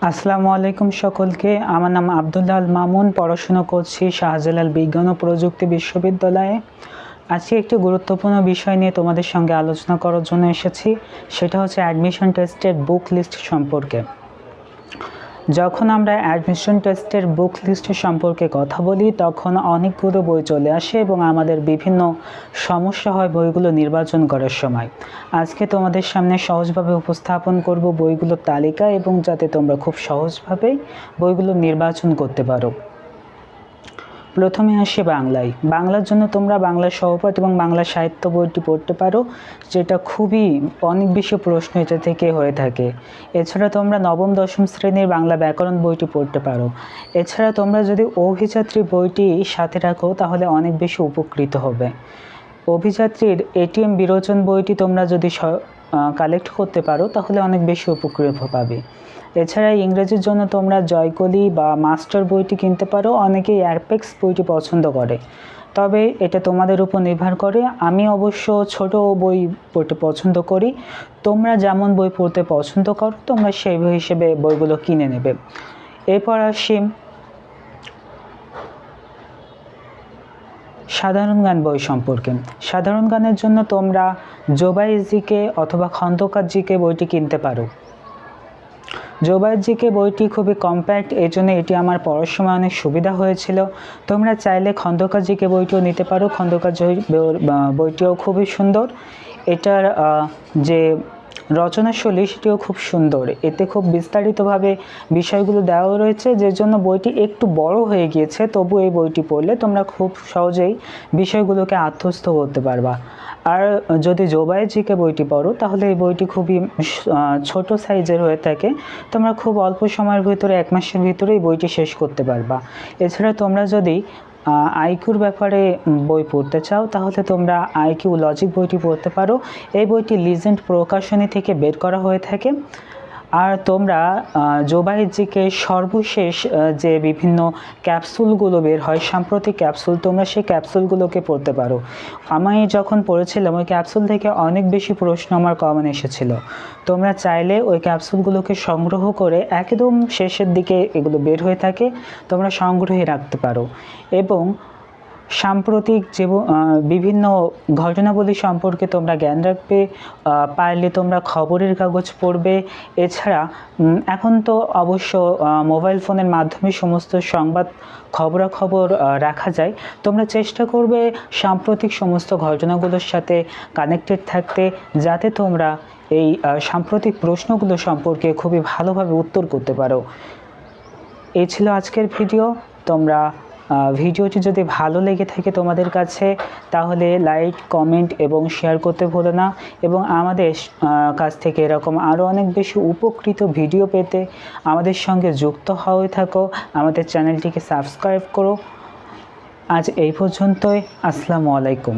আসসালামু আলাইকুম সকলকে। আমার নাম আব্দুল্লাহ আল মামুন, পড়াশোনা করছি শাহজালাল বিজ্ঞান ও প্রযুক্তি বিশ্ববিদ্যালয়ে। আজকে একটি গুরুত্বপূর্ণ বিষয় নিয়ে তোমাদের সঙ্গে আলোচনা করার জন্য এসেছি, সেটা হচ্ছে অ্যাডমিশন টেস্টের বুক লিস্ট সম্পর্কে। যখন আমরা অ্যাডমিশন টেস্টের বুক লিস্ট সম্পর্কে কথা বলি তখন অনেকগুলো বই চলে আসে এবং আমাদের বিভিন্ন সমস্যা হয় বইগুলো নির্বাচন করার সময়। আজকে তোমাদের সামনে সহজভাবে উপস্থাপন করব বইগুলোর তালিকা, এবং যাতে তোমরা খুব সহজভাবেই বইগুলো নির্বাচন করতে পারো। প্রথমে আসি বাংলায়। বাংলার জন্য তোমরা বাংলা সহপাঠ এবং বাংলা সাহিত্য বইটি পড়তে পারো, যেটা খুবই অনেক বেশি প্রশ্ন এটা থেকে হয়ে থাকে। এছাড়া তোমরা নবম দশম শ্রেণীর বাংলা ব্যাকরণ বইটি পড়তে পারো। এছাড়া তোমরা যদি অভিযাত্রী বইটি সাথে রাখো তাহলে অনেক বেশি উপকৃত হবে। অভিযাত্রীর এটিএম বিরোচন বইটি তোমরা যদি কালেক্ট করতে পারো তাহলে অনেক বেশি উপকৃত পাবে। এছাড়া ইংরেজির জন্য তোমরা জয়কলি বা মাস্টার বইটি কিনতে পারো। অনেকেই অ্যাপেক্স বইটি পছন্দ করে, তবে এটা তোমাদের উপর নির্ভর করে। আমি অবশ্য ছোট বই পড়তে পছন্দ করি। তোমরা যেমন বই পড়তে পছন্দ করো তোমরা সেই বই হিসেবে বইগুলো কিনে নেবে। এরপর আসি সাধারণ গান বই সম্পর্কে। সাধারণ গানের জন্য তোমরা জোবায়ের জিকে অথবা খন্দকার জিকে বইটি কিনতে পারো। জোবায়ের জিকে বইটি খুবই কম্প্যাক্ট, এই জন্য এটি আমার পড়ার সময় অনেক সুবিধা হয়েছিল। তোমরা চাইলে খন্দকার জিকে বইটিও নিতে পারো। খন্দকার বইটিও খুবই সুন্দর। এটার যে রচনাশৈলী সেটিও খুব সুন্দর। এতে খুব বিস্তারিতভাবে বিষয়গুলো দেওয়া রয়েছে, যে জন্য বইটি একটু বড় হয়ে গিয়েছে। তবু এই বইটি পড়লে তোমরা খুব সহজেই বিষয়গুলোকে আত্মস্থ করতে পারবা। আর যদি জোবায়ের জিকে বইটি পড়ো তাহলে এই বইটি খুবই ছোট সাইজের হয়ে থাকে। তোমরা খুব অল্প সময়ের ভিতরে 1 মাসের ভিতরেই বইটি শেষ করতে পারবা। এছাড়া তোমরা যদি আইকিউর ব্যাপারে বই পড়তে চাও তাহলে তোমরা আইকিউ লজিক বইটি পড়তে পারো। এই বইটি লিজেন্ড প্রকাশনী থেকে বের করা হয়ে থাকে। আর তোমরা জোবায়ের জিকে সর্বশেষ যে বিভিন্ন ক্যাপসুলগুলো বের হয়, সাম্প্রতিক ক্যাপসুল, তোমরা সেই ক্যাপসুলগুলোকে পড়তে পারো। আমি যখন পড়েছিলাম ওই ক্যাপসুল থেকে অনেক বেশি প্রশ্ন আমার কমন এসেছিল। তোমরা চাইলে ওই ক্যাপসুলগুলোকে সংগ্রহ করে, একদম শেষের দিকে এগুলো বের হয়ে থাকে, তোমরা সংগ্রহে রাখতে পারো। এবং সাম্প্রতিক যে বিভিন্ন ঘটনাবলী সম্পর্কে তোমরা জ্ঞান রাখবে। পারলে তোমরা খবরের কাগজ পড়বে। এছাড়া এখন তো অবশ্য মোবাইল ফোনের মাধ্যমে সমস্ত সংবাদ খবরাখবর রাখা যায়। তোমরা চেষ্টা করবে সাম্প্রতিক সমস্ত ঘটনাগুলোর সাথে কানেক্টেড থাকতে, যাতে তোমরা এই সাম্প্রতিক প্রশ্নগুলো সম্পর্কে খুবই ভালোভাবে উত্তর করতে পারো। এই ছিল আজকের ভিডিও। তোমরা ভিডিওটি যদি ভালো লেগে থাকে তোমাদের কাছে তাহলে লাইক, কমেন্ট এবং শেয়ার করতে ভুলো না। এবং আমাদের কাছ থেকে এরকম আরও অনেক বেশি উপকৃত ভিডিও পেতে আমাদের সঙ্গে যুক্ত হয়ে থাকো। আমাদের চ্যানেলটিকে সাবস্ক্রাইব করো। আজ এই পর্যন্তই। আসসালামু আলাইকুম।